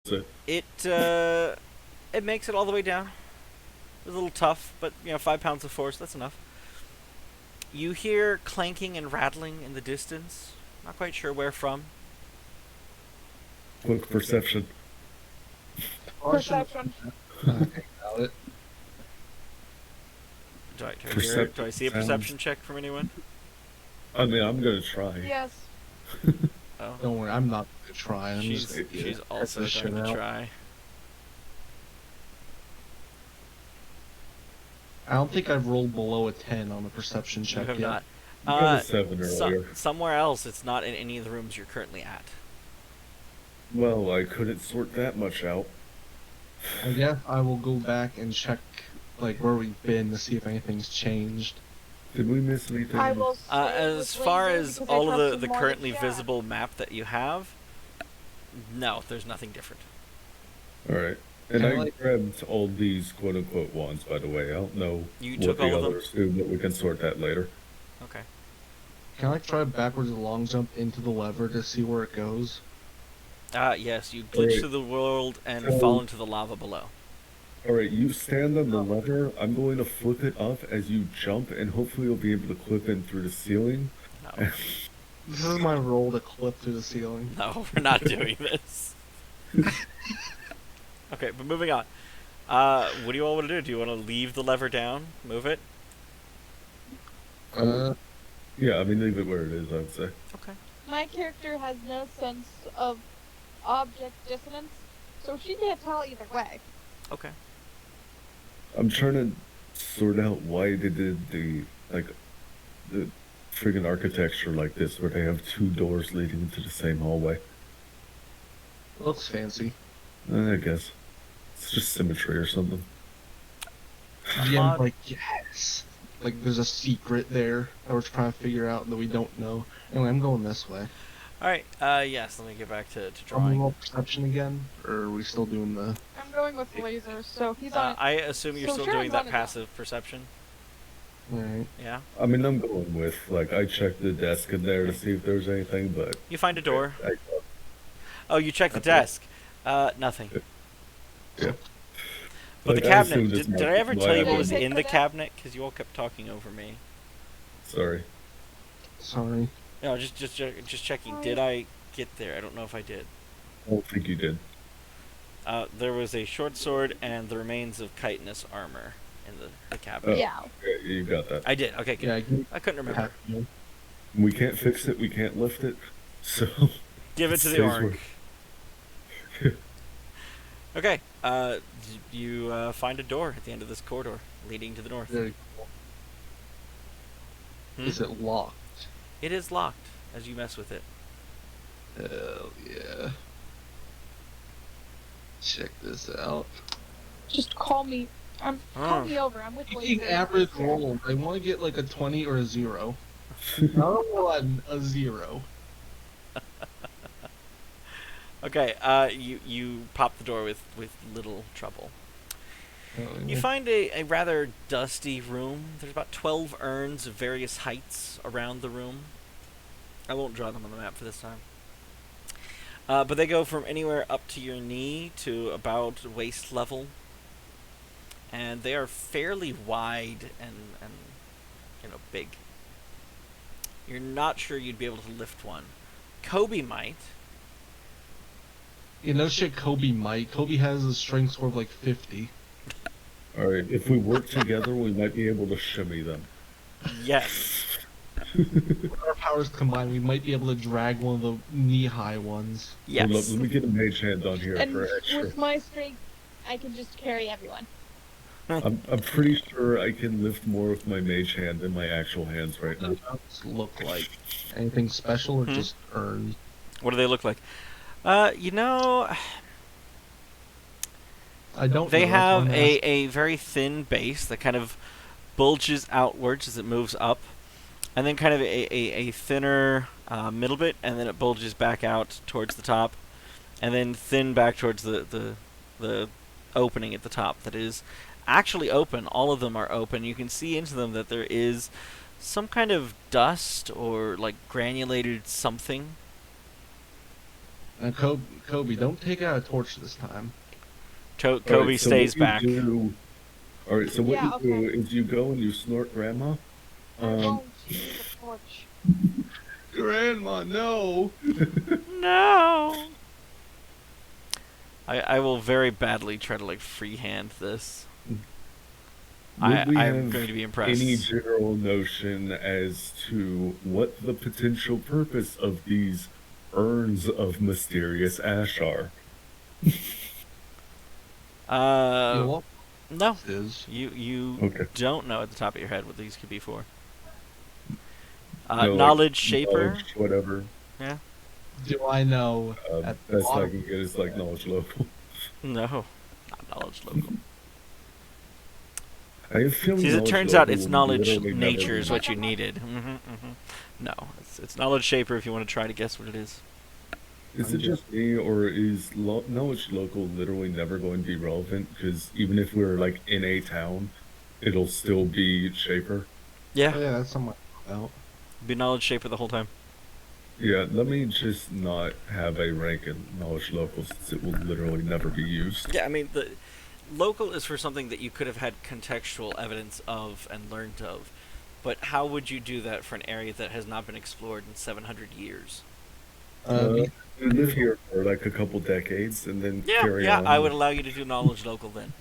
It makes it all the way down. It's a little tough, but 5 pounds of force, that's enough. You hear clanking and rattling in the distance. Not quite sure where from. Quick perception. Perception. Got it. Do I see a perception check from anyone? I mean, I'm gonna try. Yes. Oh. Don't worry, I'm not gonna try. She's also going to try. I don't think I've rolled below a 10 on the perception You check have yet. not. You got a 7 earlier. Somewhere else, it's not in any of the rooms you're currently at. Well, I couldn't sort that much out. I guess I will go back and check like where we've been to see if anything's changed. Did we miss anything? I will stay As with far laser as because I all trust of him the more currently than Chad. visible map that you have, no, there's nothing different. Alright. And Kinda I like- grabbed all these quote-unquote wands, by the way. I don't know You what took the all of them? others do, but we can sort that later. Okay. Can I like try backwards and long jump into the lever to see where it goes? Yes, you glitch through the world and fall into the lava below. Alright, you stand on the lever. I'm going to flip it up as you jump, and hopefully you'll be able to clip in through the ceiling. No. This is my roll to clip through the ceiling. No, we're not doing this. Okay, but moving on. What do you all want to do? Do you want to leave the lever down? Move it? Yeah, I mean, leave it where it is, I would say. Okay. My character has no sense of object dissonance, so she can't tell either way. Okay. I'm trying to sort out why they did the friggin' architecture like this, where they have 2 doors leading into the same hallway. Looks fancy. I guess. It's just symmetry or something. GM's like, yes. Like there's a secret there that we're trying to figure out that we don't know. Anyway, I'm going this way. Alright, yes, let me get back to I'm drawing. roll perception again, or are we still doing the? I'm going with laser, so he's on. I assume you're So still Sharon's doing that on it. passive perception? Alright. Yeah? I mean, I'm going with, like, I checked the desk in there to see if there's anything, but... You find a door. I Oh, you check the Okay. desk. Nothing. Yeah. But Like, the I cabinet, assumed this did I might ever be tell you why I what was didn't- in the Pick the cabinet? Because you all kept talking over me. Sorry. Sorry. No, just checking. Did I get there? I don't know if I did. I don't think you did. There was a short sword and the remains of chitinous armor in the cabinet. Yeah. Yeah, you got that. I did. Okay, good. Yeah, I couldn't remember. We can't fix it, we can't lift it, so... Give it to the Stays orc. Okay. You find a door at the end of this corridor leading to the north. Very cool. Hmm? Is it locked? It is locked as you mess with it. Hell yeah. Check this out. Just call me. Call Oh. me over. I'm with Taking laser. average roll, I want to get like a 20 or a 0. Not a 1, a 0. Okay. You pop the door with little trouble. You Oh, find a rather dusty room. There's about 12 urns of various heights around the room. I won't draw them on the map for this time. But they go from anywhere up to your knee to about waist level. And they are fairly wide and big. You're not sure you'd be able to lift one. Kobe might. You know shit Kobe might. Kobe has a strength score of like 50. Alright, if we work together, we might be able to shimmy them. Yes. With our powers combined, we might be able to drag one of the knee-high ones. Hold up, Yes. let me get a mage hand on here And for extra. with my strength, I can just carry everyone. I'm pretty sure I can lift more with my mage hand than my actual hands right now. What do those look like? Anything special or Hmm? just earned? What do they look like? You know, I don't they know. have That's why I'm asking. a very thin base that kind of bulges outwards as it moves up, and then kind of a thinner middle bit, and then it bulges back out towards the top, and then thin back towards the opening at the top that is actually open. All of them are open. You can see into them that there is some kind of dust or like granulated something Kobe, don't take out a torch this time. Kobe stays back. All right, so what Yeah, you do okay. is you go and you snort grandma. I won't use a torch. Grandma, no! No. I will very badly try to like freehand this. Would we I'm have going to be impressed. any general notion as to what the potential purpose of these urns of mysterious ash are? You know what No. this is? You Okay. don't know at the top of your head what these could be for. No, Knowledge like, Shaper. knowledge, whatever. Yeah. Do I know at the Best I bottom? can get is like knowledge local. No. Not knowledge local. I have a feeling See, as it knowledge turns out, local it's will knowledge literally never nature be is what you needed. Mm-hmm. No, it's knowledge Shaper if you want to try to guess what it is. Is it just me, or is knowledge local literally never going to be relevant? Because even if we're like in a town, it'll still be Shaper. Yeah, Oh, yeah, that's something about. be knowledge Shaper the whole time. Yeah, let me just not have a rank in knowledge local since it will literally never be used. Yeah, I mean, the local is for something that you could have had contextual evidence of and learned of. But how would you do that for an area that has not been explored in 700 years? We live here for like a couple decades and then carry on. I would allow you to do knowledge local then.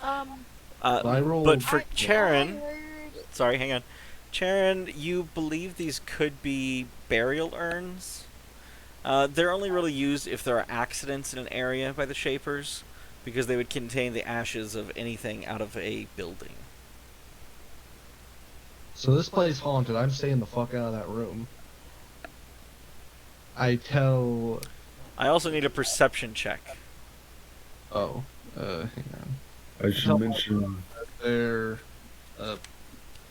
I rolled- But for I Charon, heard... sorry, hang on. Charon, you believe these could be burial urns? They're only really used if there are accidents in an area by the Shapers, because they would contain the ashes of anything out of a building. So this place haunted. I'm staying the fuck out of that room. I tell. I also need a perception check. Oh, hang on. I should mention. They're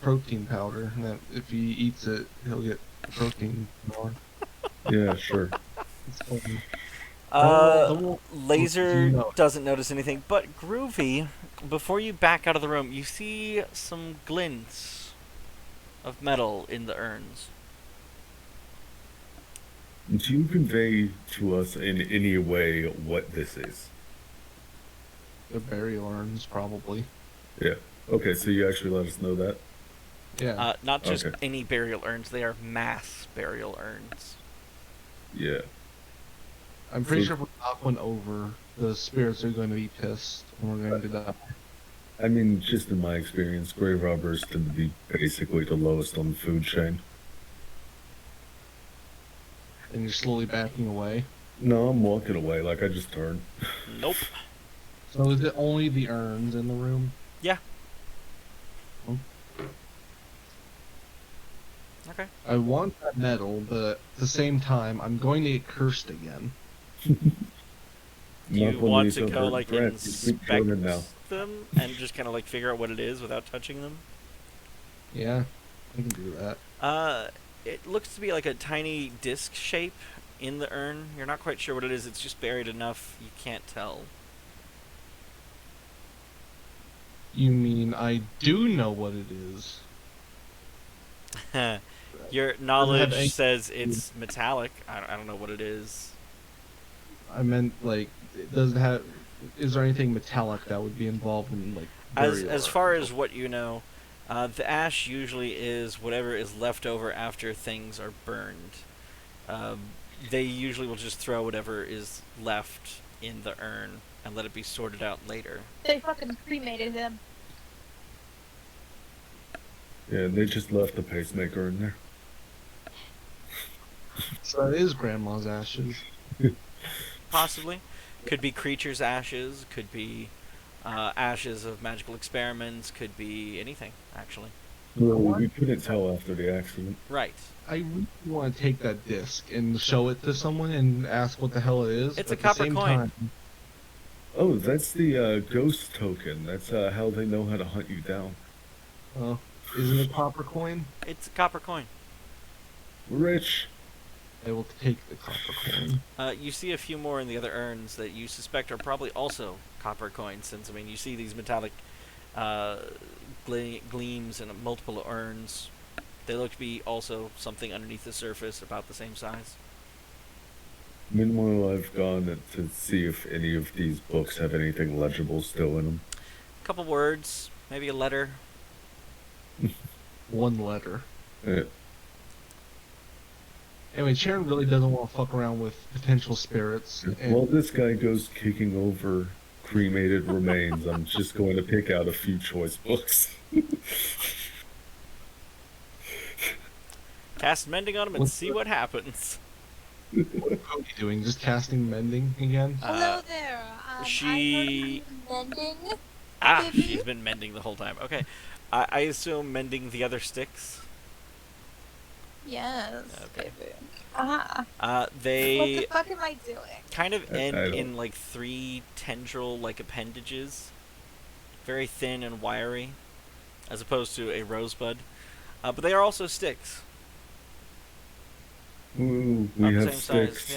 protein powder. And that if he eats it, he'll get protein more. Yeah, sure. It's funny. Laser you know? doesn't notice anything, but Groovy, before you back out of the room, you see some glints of metal in the urns. Do you convey to us in any way what this is? They're burial urns, probably. Yeah. Okay, so you actually let us know that? Yeah. Not just Okay. any burial urns, they are mass burial urns. Yeah. I'm pretty so- sure if we knock one over, the spirits are going to be pissed, and we're going to die. I mean, just in my experience, grave robbers tend to be basically the lowest on the food chain. And you're slowly backing away. No, I'm walking away, like I just turned. Nope. So is it only the urns in the room? Yeah. Oh. Okay. I want that metal, but at the same time, I'm going to get cursed again. Do you Knock on want these to go over like breath, you sweet inspect children now. them and just kind of like figure out what it is without touching them? Yeah, I can do that. It looks to be like a tiny disc shape in the urn. You're not quite sure what it is. It's just buried enough you can't tell. You mean I do know what it is? Your knowledge any- says it's metallic. I don't know what it is. I meant like, it doesn't have. Is there anything metallic that would be involved in like? As burial far urns? as what you know, the ash usually is whatever is left over after things are burned. They usually will just throw whatever is left in the urn and let it be sorted out later. They fucking cremated him. Yeah, they just left the pacemaker in there. So it is grandma's ashes. Possibly. Could be creatures' ashes, could be ashes of magical experiments, could be anything, actually. Well, we couldn't tell after the accident. Right. I really want to take that disc and show it to someone and ask what the hell it is. It's but a at the copper same coin. time- Oh, that's the ghost token. That's how they know how to hunt you down. Oh, isn't it copper coin? It's a copper coin. Rich. I will take the copper coin. You see a few more in the other urns that you suspect are probably also copper coins, since, I mean, you see these metallic gleams in multiple urns. They look to be also something underneath the surface about the same size. Meanwhile, I've gone to see if any of these books have anything legible still in them. A couple words, maybe a letter. One letter. Eh, Anyway, Sharon really doesn't want to fuck around with potential spirits. And While this guy goes kicking over cremated remains, I'm just going to pick out a few choice books. Cast mending on him and What's see the- what happens. what is Cody doing? Just casting mending again? Hello there. she- I heard you mending. Maybe? She's been mending the whole time. Okay. I assume mending the other sticks. Yes. Okay. Baby. Ah. What They the fuck am I doing? kind of I end don't- in like 3 tendril like appendages. Very thin and wiry. As opposed to a rosebud. But they are also sticks. Ooh, About we the have same sticks. size.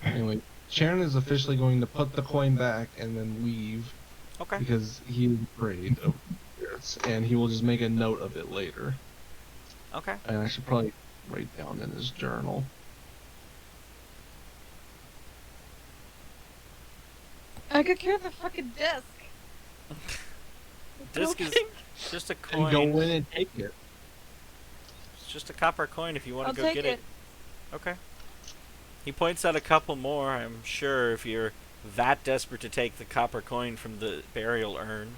Yeah. Anyway, Sharon is officially going to put the coin back and then leave Okay. because he is afraid of spirits, and he will just make a note of it later. Okay. And I should probably write down in his journal. I could carry the fucking disc. Disc is just a And go coin. in and take it. It's just a copper coin if you want I'll to go take get it. Okay. He points out a couple more, I'm sure, if you're that desperate to take the copper coin from the burial urn.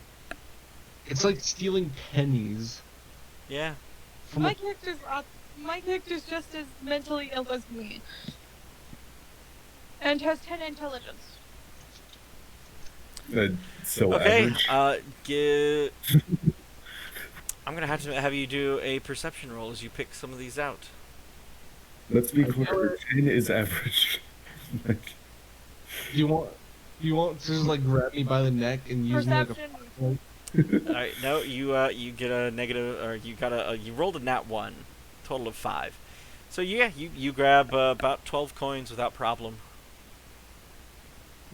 It's like stealing pennies Yeah. from My a character's just as mentally ill as me. And has 10 intelligence. So Okay. average. I'm gonna have to have you do a perception roll as you pick some of these out. Let's be I clear, 10 is average. Do you want to just like grab me by the neck and use me like a Perception. All right. No, you get a negative, or you got you rolled a nat 1, total of 5. So yeah, you grab about 12 coins without problem.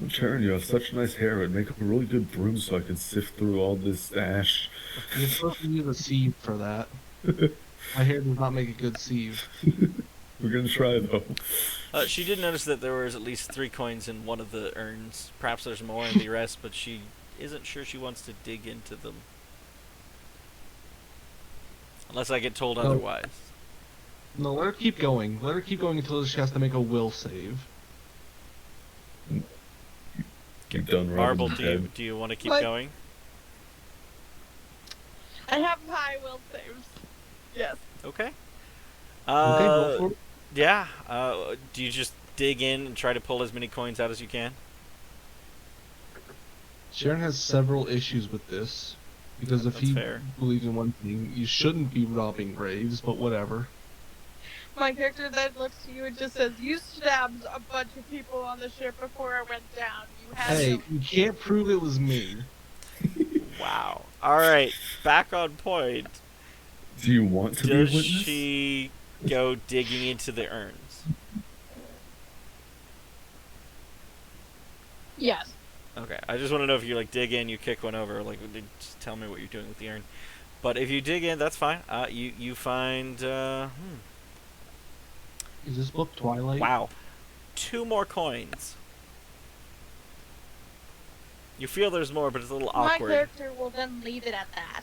Sharon, you have such nice hair. It'd make a really good broom so I could sift through all this ash. You're supposed to use a sieve for that. My hair does not make a good sieve. We're gonna try though. She did notice that there was at least 3 coins in one of the urns. Perhaps there's more in the rest, but she isn't sure she wants to dig into them. Unless I get told No. otherwise. No, let her keep going. Let her keep going until she has to make a will save. Keep done, Marble, Robin's do you want to keep What? going? I have high will saves. Yes. Okay. Okay, go for it. Yeah. Do you just dig in and try to pull as many coins out as you can? Sharon has several issues with this. Because if That's he fair. believes in one thing, you shouldn't be robbing graves, but whatever. My character then looks to you and just says, "You stabbed a bunch of people on the ship before I went down. You had Hey, to." you can't prove it was me. Wow. All right. Back on point. Do you want to be a Does witness? she go digging into the urns? Yes. Okay, I just want to know if you like dig in, you kick one over, like just tell me what you're doing with the urn. But if you dig in, that's fine. You find Is this book Twilight? wow, 2 more coins. You feel there's more, but it's a little My awkward. character will then leave it at that.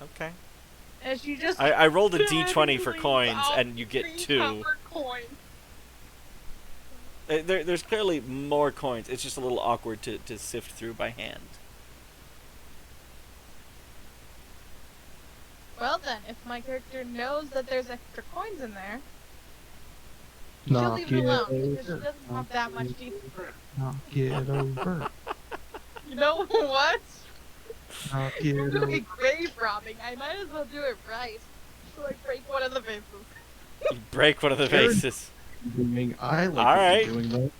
Okay. And she just I rolled a d20 for leaves coins, out and you get 3 2. copper coins. There's clearly more coins. It's just a little awkward to sift through by hand. Well then, if my character knows that there's extra coins in there, she'll Knock leave it it alone because she over. doesn't have that much deep. Knock it over. You know what? Knock If we're it doing over. grave robbing, I might as well do it right. So I break one of the vases. You break one of the Sure. vases. I like All what right. you're doing though.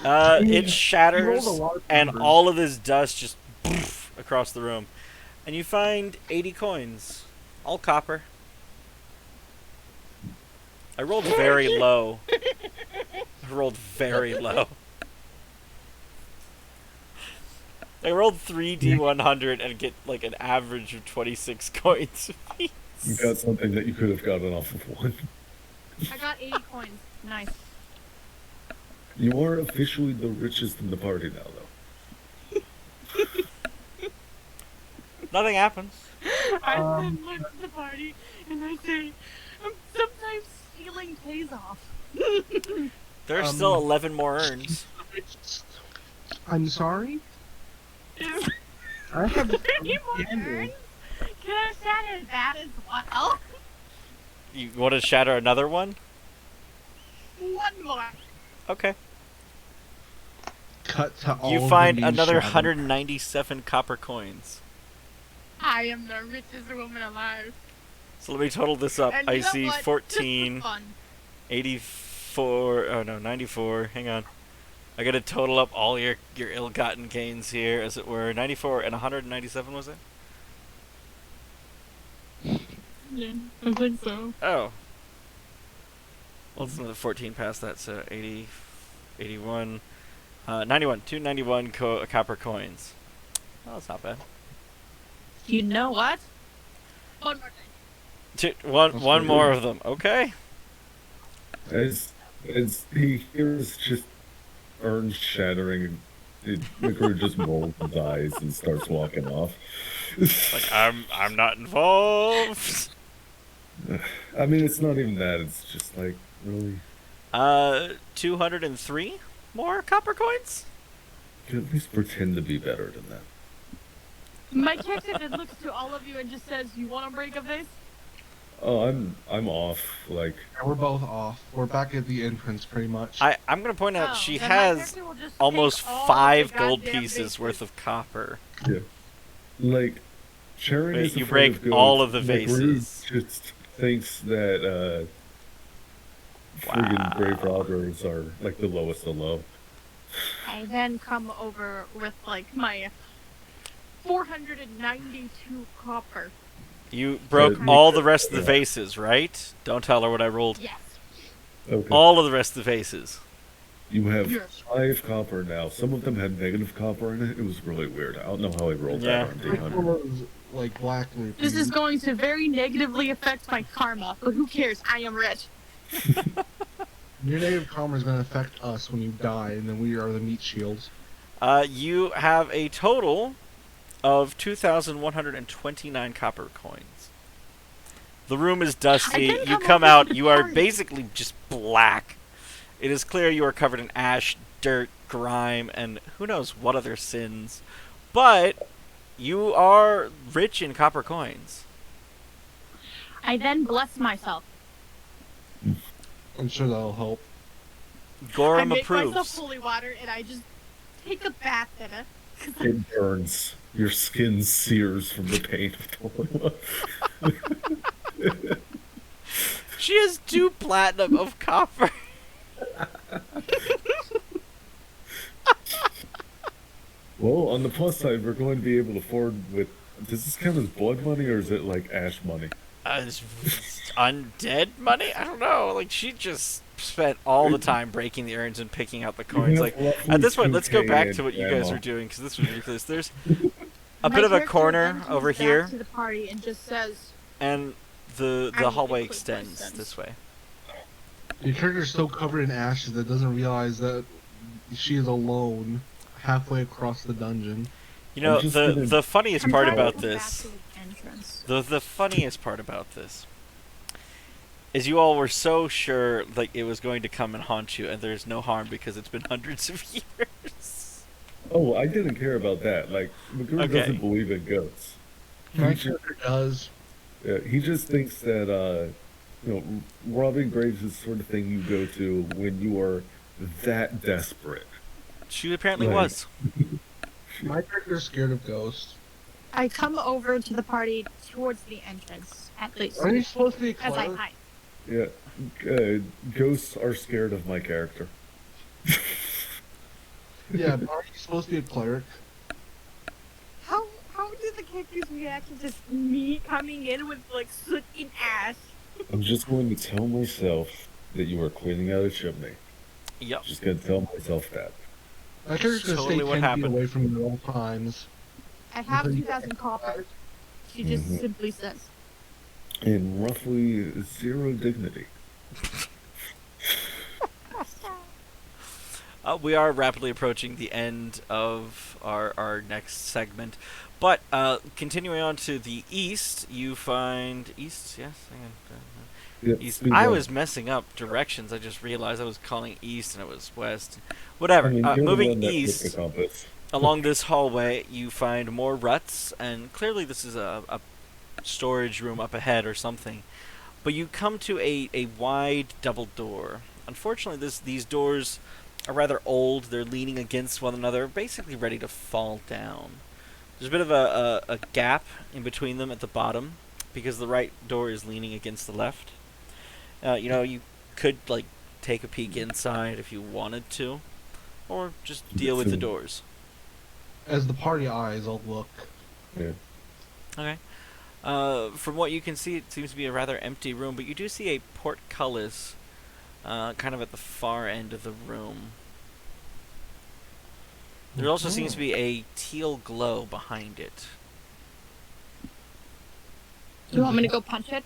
It You rolled shatters, a lot of and numbers. all of this dust just poof across the room. And you find 80 coins. All copper. I rolled very low. I rolled very low. I rolled 3d100 and get like an average of 26 coins. You got something that you could have gotten off of one. I got 80 coins. Nice. You are officially the richest in the party now, though. Nothing happens. I then look at the party and I say, sometimes stealing pays off. There's still 11 more urns. I'm sorry? I have 30 more urns? Can I shatter that as well? You want to shatter another one? One more. Okay. Cut to all You of them find being another shattered. 197 copper coins. I am the richest woman alive. So let me total this up. And I you know see what? 14, Just for fun. 84, oh no, 94, hang on. I gotta total up all your ill-gotten gains here, as it were. 94 and 197, was it? Yeah, I think so. Oh. Well, it's another 14 past that, so 80, 81, 91, 291 copper coins. Oh, that's not bad. You know what? One more thing. One more of them, okay? As he hears just urns shattering, McGrew just rolls his eyes and starts walking off. Like, I'm not involved. I mean, it's not even that. It's just like, really? 203 more copper coins? You can at least pretend to be better than that. My character then looks to all of you and just says, "You want a break of this?" Oh, I'm off. Like, Yeah, we're both off. We're back at the entrance, pretty much. I'm gonna point out Oh, she then my has character will just almost take all 5 the gold goddamn pieces vases. worth of copper. yeah, like Sharon Wait, is you afraid break of ghosts. all of the McGrew vases. just thinks that friggin' grave robbers are like the lowest of low. I then come over with like my 492 copper. You broke Uh, all the rest of the vases, right? Don't tell her what I rolled. Yes. Okay. All of the rest of the vases. You have Yes. 5 copper now. Some of them had negative copper in it. It was really weird. I don't know how I rolled Yeah. that on Which D100. one was, like, black and This is going to very negatively affect my karma, but who cares? I am rich. Your negative karma is going to affect us when you die, and then we are the meat shields. You have a total of 2,129 copper coins. The room is dusty. I didn't You come come over out, to the you are party. basically just black. It is clear you are covered in ash, dirt, grime, and who knows what other sins. But you are rich in copper coins. I then bless myself. I'm sure that'll help. I Gorham make myself approves. holy water and I just take a bath in it. It burns. Your skin sears from the pain of the She has 2 platinum of copper. Well, on the plus side, we're going to be able to afford with. Does this count as blood money or is it like ash money? It's undead money? I don't know. Like, she just spent all the time breaking the urns and picking out the coins. Like, at this point, let's go back to what you guys were doing, because this was ridiculous. There's a My bit of a character corner then comes over back here, to the party and just says, and the I need to hallway quit my extends sins. this way. Your character's so covered in ashes that doesn't realize that she is alone halfway across the dungeon. You know, I'm just the gonna- the funniest I'm part trying to about come back this, to the entrance. the funniest part about this, is you all were so sure like it was going to come and haunt you, and there's no harm because it's been hundreds of years. Oh, I didn't care about that. Like, McGrew Okay. doesn't believe in ghosts. My He ju- character does. he just thinks that, robbing graves is the sort of thing you go to when you are that desperate. She apparently Right. was. My character's scared of ghosts. I come over to the party towards the entrance, at least, Are you supposed to be a as I cleric? hide. Yeah, ghosts are scared of my character. Yeah, but are you supposed to be a cleric? How did the characters react to just me coming in with like soot and ash? I'm just going to tell myself that you are cleaning out a chimney. Yep. Just gonna tell myself that. My character's gonna Totally stay what 10 feet happened. away from you at all times. I have Mhm. 2,000 copper. She just Mhm. simply says, And roughly 0 dignity. We are rapidly approaching the end of our next segment. But continuing on to the east, you find... East? Yes? Hang on. Yeah, East. speed I run. was messing up directions. I just realized I was calling east and it was west. I Whatever. mean, you're the Moving one that picked the east, compass. along this hallway, you find more ruts, and clearly this is a storage room up ahead or something. But you come to a wide double door. Unfortunately, these doors are rather old. They're leaning against one another, basically ready to fall down. There's a bit of a gap in between them at the bottom, because the right door is leaning against the left. You could, like, take a peek inside if you wanted to, or just deal with the doors. As the party eyes, I'll look. Yeah. Okay. From what you can see, it seems to be a rather empty room, but you do see a portcullis kind of at the far end of the room. There also seems to be a teal glow behind it. You want me to go punch it?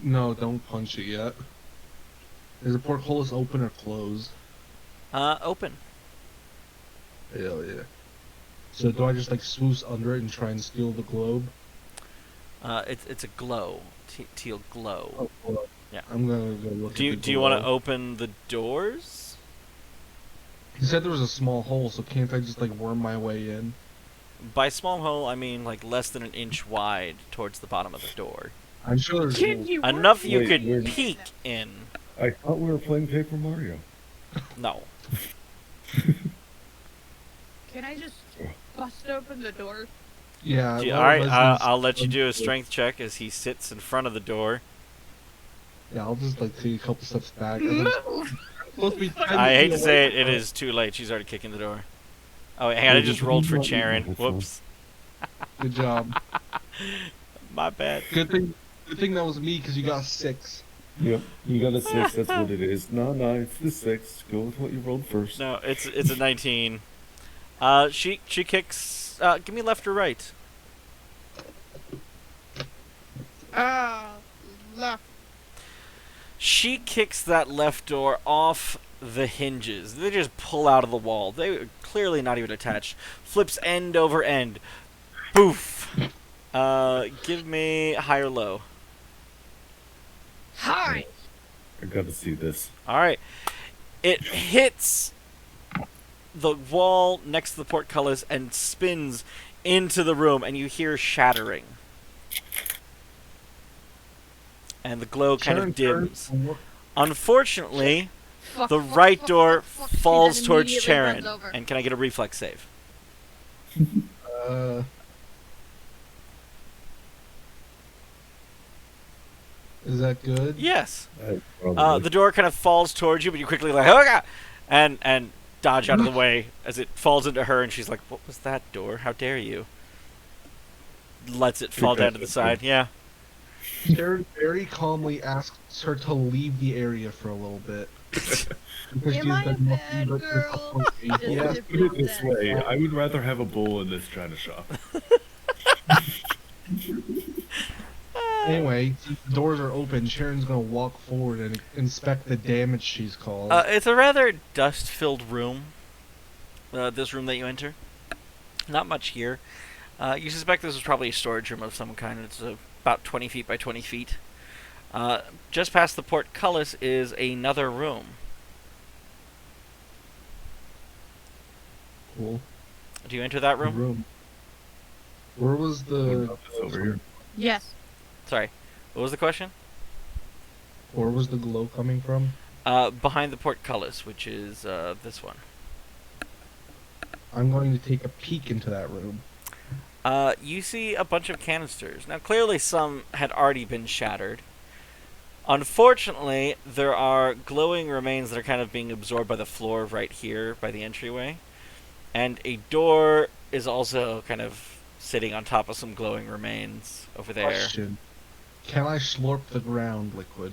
No, don't punch it yet. Is the portcullis open or closed? Open. Hell yeah. So do I just like swoosh under it and try and steal the globe? It's a glow, teal glow. Oh, well, Yeah. I'm gonna go look. Do you want to open the doors? He said there was a small hole, so can't I just like worm my way in? By small hole, I mean like less than an inch wide towards the bottom of the door. I'm sure there's Can holes. you? Enough you Wait, could where- peek in. I thought we were playing Paper Mario. No. Can I just bust open the door? Yeah. Alright, I'll let you do a strength check as he sits in front of the door. Yeah, I'll just like take a couple steps back. And then Move! supposed to be 10 I hate feet to say it, away it from is too late. She's already kicking the door. Oh, hang on, I just rolled for Charon. Whoops. Good job. My bad. Good thing that was me because you got 6. Yep, you got a 6, that's what it is. No, it's the 6. Go with what you rolled first. No, it's a 19. She kicks. Give me left or right. Left. She kicks that left door off the hinges. They just pull out of the wall. They are clearly not even attached. Flips end over end. Boof. Give me high or low. Hi! I gotta see this. Alright. It hits the wall next to the portcullis and spins into the room, and you hear shattering. And the glow kind of dims. Unfortunately, the right door falls towards Charon. And can I get a reflex save? Is that good? Yes. Probably. The door kind of falls towards you, but you quickly like, oh god, and dodge out of the way as it falls into her, and she's like, "What was that door? How dare you?" Lets it fall down to the side. Yeah. Sharon very calmly asks her to leave the area for a little bit. Because Am I a done nothing bad but girl? disappoint me. Yeah, put it this way. I would rather have a bull in this China shop. Anyway, the doors are open. Sharon's gonna walk forward and inspect the damage she's caused. It's a rather dust-filled room. This room that you enter. Not much here. You suspect this is probably a storage room of some kind. It's about 20 feet by 20 feet. Just past the portcullis is another room. Cool. Do you enter that The room? room. Where was the? It's over here. Yes. Sorry. What was the question? Where was the glow coming from? Behind the portcullis, which is this one. I'm going to take a peek into that room. You see a bunch of canisters. Now, clearly some had already been shattered. Unfortunately, there are glowing remains that are kind of being absorbed by the floor right here, by the entryway. And a door is also kind of sitting on top of some glowing remains over there. Question. Can I slurp the ground liquid?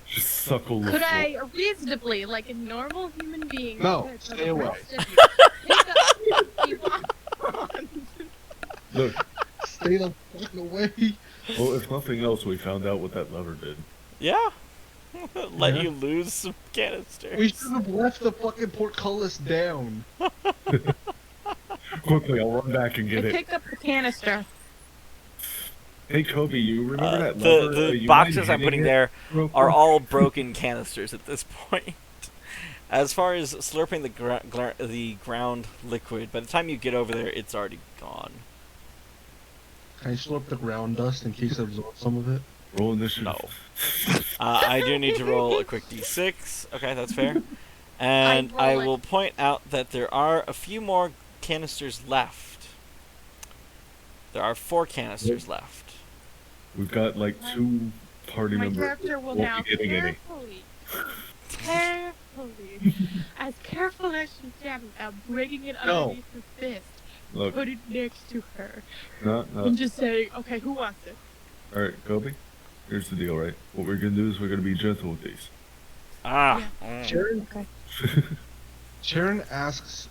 Just suckle the Could floor. I reasonably, like a normal human being, No, stay away. Look, Stay the fuck away. well, if nothing else, we found out what that lever did. Yeah. Let Yeah. you lose some canisters. We should have left the fucking portcullis down. Quickly, I'll run back and I get it. pick up the canister. Hey, Kobe, you remember that the lever? the You mind boxes I'm hitting putting it there real are quick? all broken canisters at this point. As far as slurping the ground liquid, by the time you get over there, it's already gone. Can I slurp the ground dust in case I absorb some of it? Roll initiative. No. I do need to roll a quick d6. Okay, that's fair. And roll I it. will point out that there are a few more canisters left. There are 4 canisters left. We've got like 2 party My members. character will won't now be getting any. carefully, as careful as she can without breaking it underneath her fist, Look, put it next to her, no. and just say, okay, who wants it? All right, Kobe. Here's the deal, right? What we're gonna do is we're gonna be gentle with these. Ah. Sharon, Okay. Sharon asks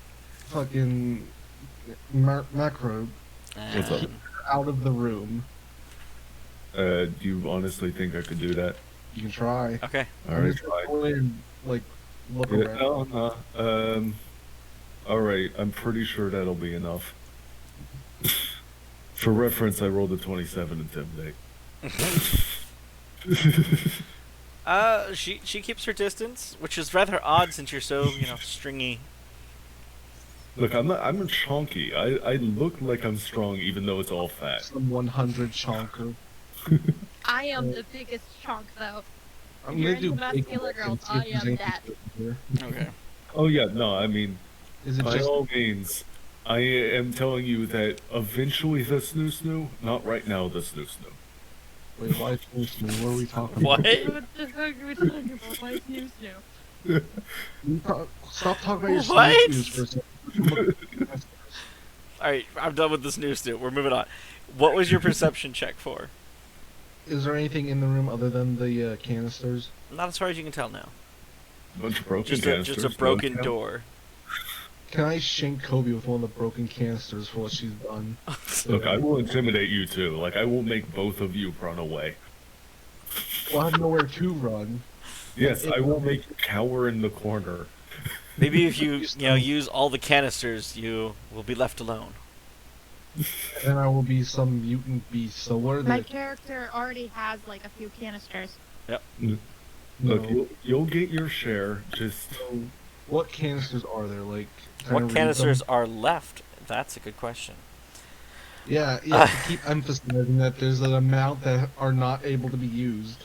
fucking Macro What's up? out of the room. Do you honestly think I could do that? You can try. Okay. All I'm right, just gonna try. go in and, like, look Yeah, around. no. All right, I'm pretty sure that'll be enough. For reference, I rolled a 27 intimidate. She keeps her distance, which is rather odd since you're so, stringy. Look, I'm chonky. I look like I'm strong, even though it's all fat. Some 100 chonker. I am the biggest chunk, though. I'm You're gonna do into big muscular ones and girls, see if I there's am anything that. good here. Okay. Oh yeah, no, I mean, Is it by just all means, I am telling you that eventually the snoo, not right now the snoo. wait? Why is this? What are we talking What? What the fuck are we talking about? Why snooze now? about? Stop talking about your What? snooze for a second. Alright, I'm done with this news, dude. We're moving on. What was your perception check for? Is there anything in the room other than the canisters? Not as far as you can tell now. Bunch of broken Just canisters. a no broken count. door. Can I shank Kobe with one of the broken canisters for what she's done? Look, I will intimidate you too. Like, I will make both of you run away. Well, I have nowhere to run. Yes, I will make you cower in the corner. Maybe if you use all the canisters, you will be left alone. Then I will be some mutant beast. So what are My the? character already has like a few canisters. Look, No. you'll get your share. Just What canisters are there? Like, can I What read canisters them? are left? That's a good question. Yeah, to keep emphasizing that there's an amount that are not able to be used.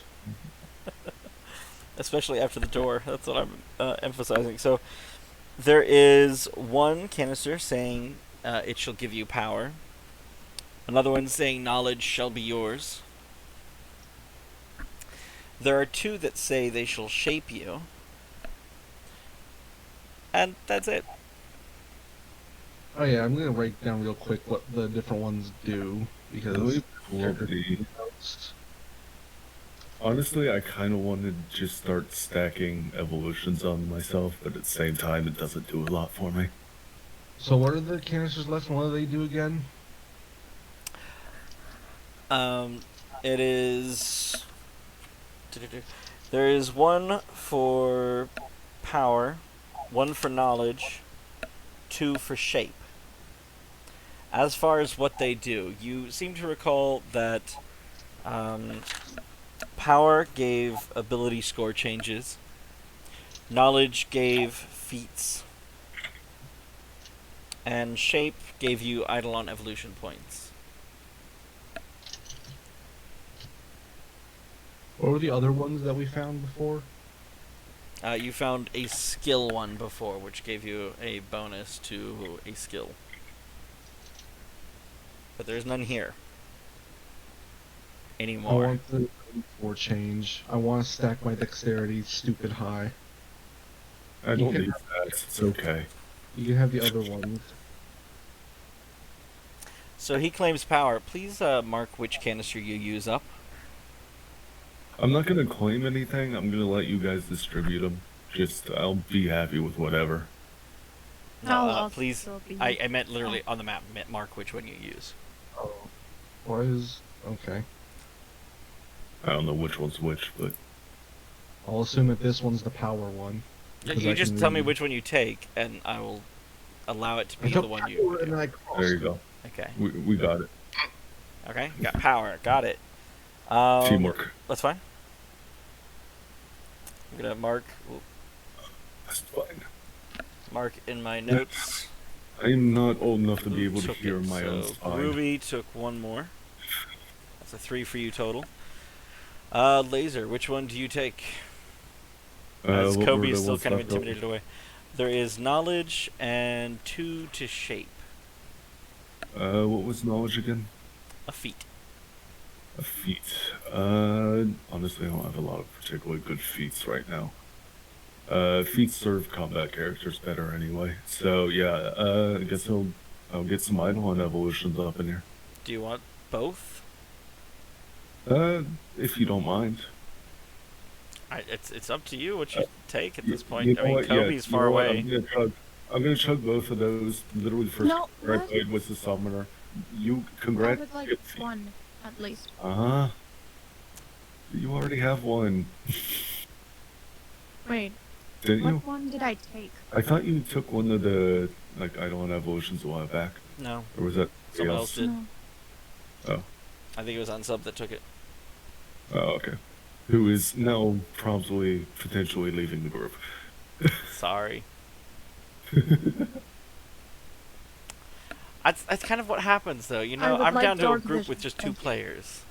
Especially after the door. That's what I'm emphasizing. So, there is one canister saying it shall give you power. Another one saying knowledge shall be yours. There are 2 that say they shall shape you. And that's it. Oh yeah, I'm gonna write down real quick what the different ones do because honestly, I kind of wanted to just start stacking evolutions on myself, but at the same time, it doesn't do a lot for me. So what are the canisters left and what do they do again? It is. There is one for power, one for knowledge, 2 for shape. As far as what they do, you seem to recall that power gave ability score changes, knowledge gave feats, and shape gave you Eidolon evolution points. What were the other ones that we found before? You found a skill one before, which gave you a bonus to a skill. But there's none here. I Anymore. want the for change. I want to stack my dexterity stupid high. I You don't can need that. It's okay. You can have the other ones. So he claims power. Please mark which canister you use up. I'm not gonna claim anything. I'm gonna let you guys distribute them. Just, I'll be happy with whatever. No, I'll also please. be- I meant literally on the map. Mark which one you use. Oh. What is... Okay. I don't know which one's which, but I'll assume that this one's the power one. because You I just can tell me read. which one you take, and I will allow it to I be took the one power you and do. I crossed There you it. go. Okay. We got it. Okay. Got power. Got it. Teamwork. That's fine. I'm gonna mark That's fine. in my notes. I'm not old enough to be Who able to took hear it. my own So spine. Groovy took one more. That's a 3 for you total. Laser, which one do you take? As What were Kobe's the still ones kind of left over? intimidated away. There is knowledge and 2 to shape. What was knowledge again? A feat. A feat. Honestly, I don't have a lot of particularly good feats right now. Feats serve combat characters better anyway. So yeah, I guess I'll get some Eidolon evolutions up in here. Do you want both? If you don't mind. It's up to you what you take at this point. You I know mean, what? Kobe's Yeah, far you know what? away. I'm gonna chug both of those. Literally, the first No, character I what? played was the summoner. You I congrats. would like one, at least. Uh-huh. You already have one, Wait, didn't you? what one did I take? I thought you took one of the Eidolon evolutions a while back, No, or was that someone else did. No. Oh. I think it was Unsub that took it. Oh, okay. Who is now promptly, potentially leaving the group. Sorry. That's kind of what happens, though. You I know, would I'm like down to a dark group vision, with just 2 thank you. players.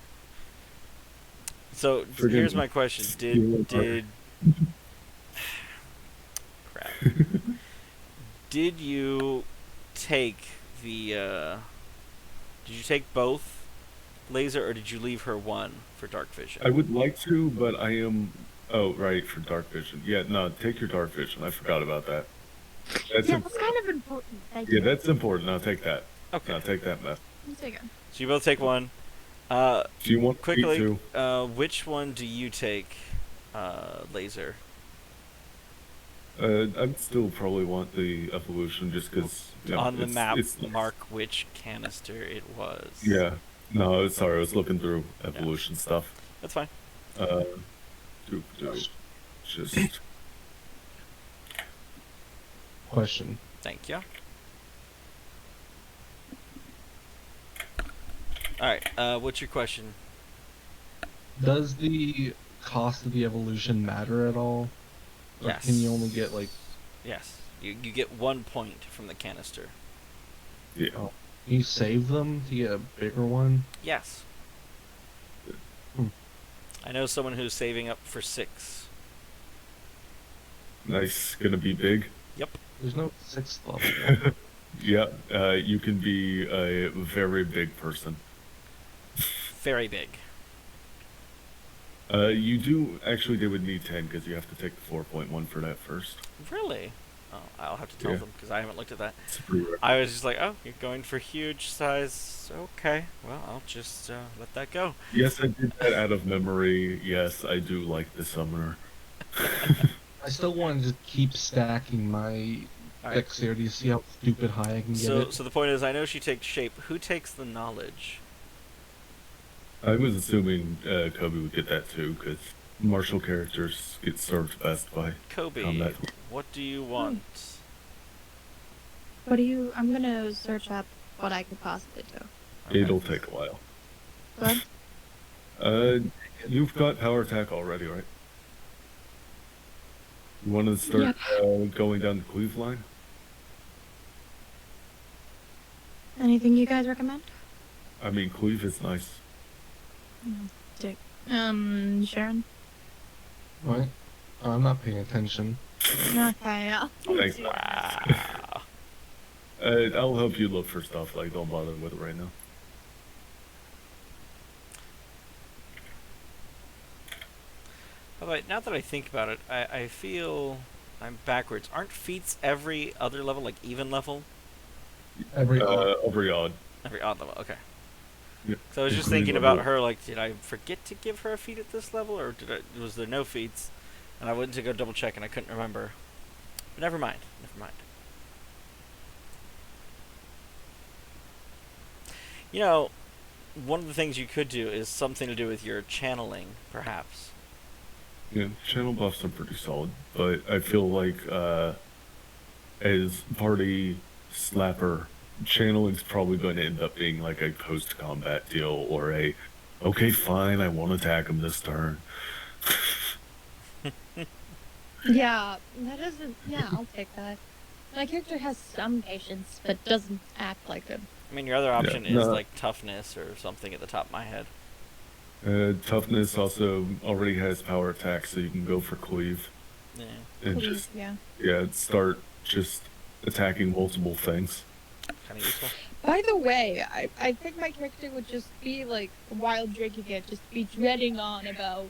So Forgive here's me. my question: Steal Did crap? Did you take the? Did you take both laser, or did you leave her one for dark vision? I would like to, but I am. Oh, right, for dark vision. Yeah, no, take your dark vision. I forgot about that. That's Yeah, im- that's kind of important. Thank yeah, you. that's important. I'll take that. Okay. I'll take that, Meth. You take it. So you both take one. Do you want Quickly, to? which one do you take, laser? I'd still probably want the evolution just because On the map, It's nice. mark which canister it was. Yeah. No, sorry, I was looking through evolution stuff. That's fine. Just Question. Thank you. Alright, what's your question? Does the cost of the evolution matter at all? Or Yes. can you only get like Yes. You get 1 point from the canister. yeah. can you save them to get a bigger one? Yes. Hmm. I know someone who's saving up for 6. Nice. Gonna be big. There's no 6th level. Yeah. You can be a very big person. Very big. You do actually. They would need 10 because you have to take the 4.1 for that first. Really? Oh, I'll have to tell Yeah. them because I haven't looked at that. It's a prerequisite. I was just like, oh, you're going for huge size. Okay. Well, I'll just let that go. Yes, I did that out of memory. Yes, I do like the summoner. I still want to just keep stacking my Alright. dexterity to see how stupid high I can get So, it. so the point is, I know she takes shape. Who takes the knowledge? I was assuming Kobe would get that too because martial characters get served best by Kobe, combat. what do you want? What do you? I'm gonna search up what I could possibly do. Okay. It'll take a while. Good. You've got power attack already, right? You want to start going down the cleave line? Anything you guys recommend? I mean, cleave is nice. Dick. Sharon. What? Oh, I'm not paying attention. Okay. Yeah. Thanks. Wow. I'll help you look for stuff. Like, don't bother with it right now. But now that I think about it, I feel I'm backwards. Aren't feats every other level, like even level? Every Every odd. Every odd level, okay. Yeah. So I was just Including thinking level. about her, like, did I forget to give her a feat at this level, or was there no feats? And I went to go double check and I couldn't remember. But never mind, never mind. You know, one of the things you could do is something to do with your channeling, perhaps. Yeah, channel buffs are pretty solid, but I feel like as party slapper, channeling's probably going to end up being like a post-combat deal or a, okay, fine, I won't attack him this turn. Yeah, that doesn't. Yeah, I'll take that. My character has some patience, but doesn't act like it. I mean, your other option is no. like toughness or something at the top of my head. Toughness also already has power attack, so you can go for cleave Yeah. and Please, just yeah. start just attacking multiple things. Kind of useful. By the way, I think my character would just be like, while drinking it, just be dreading on about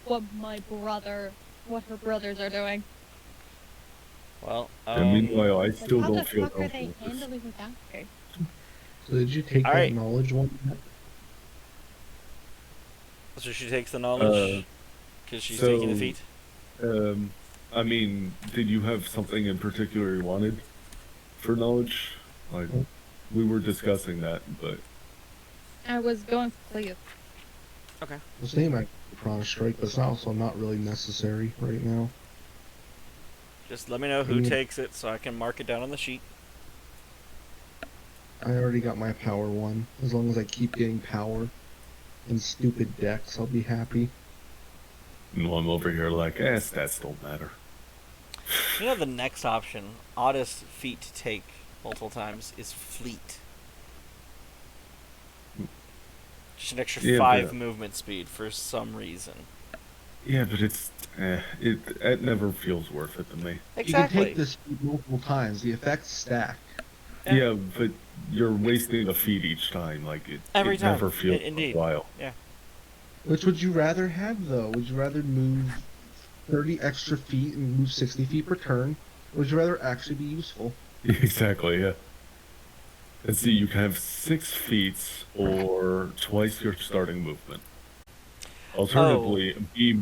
what her brothers are doing. Well, And meanwhile, I Like, still how the don't feel fuck are they comfortable with this. handling without her? So did you take that Alright. knowledge one? so she takes the knowledge because she's taking the feat. I mean, did you have something in particular you wanted for knowledge? Like, we were discussing that, but I was going for cleave. Okay. The same I Prana Strike, but it's also not really necessary right now. Just let me know who takes it so I can mark it down on the sheet. I already got my power one. As long as I keep getting power and stupid decks, I'll be happy. no, I'm over here like, stats don't matter. You know, the next option, oddest feat to take multiple times, is fleet. Just an extra Yeah, 5 but- movement speed for some reason. Yeah, but it never feels worth it to me. You can Exactly. take this multiple times. The effects stack. Yeah. Yeah, but you're wasting a feat each time. Like Every it time. never feels Indeed. worthwhile. Which would you rather have, though? Would you rather move 30 extra feet and move 60 feet per turn? Or would you rather actually be useful? Exactly. Yeah. And see, you can have 6 feats or twice your starting movement. Alternatively, be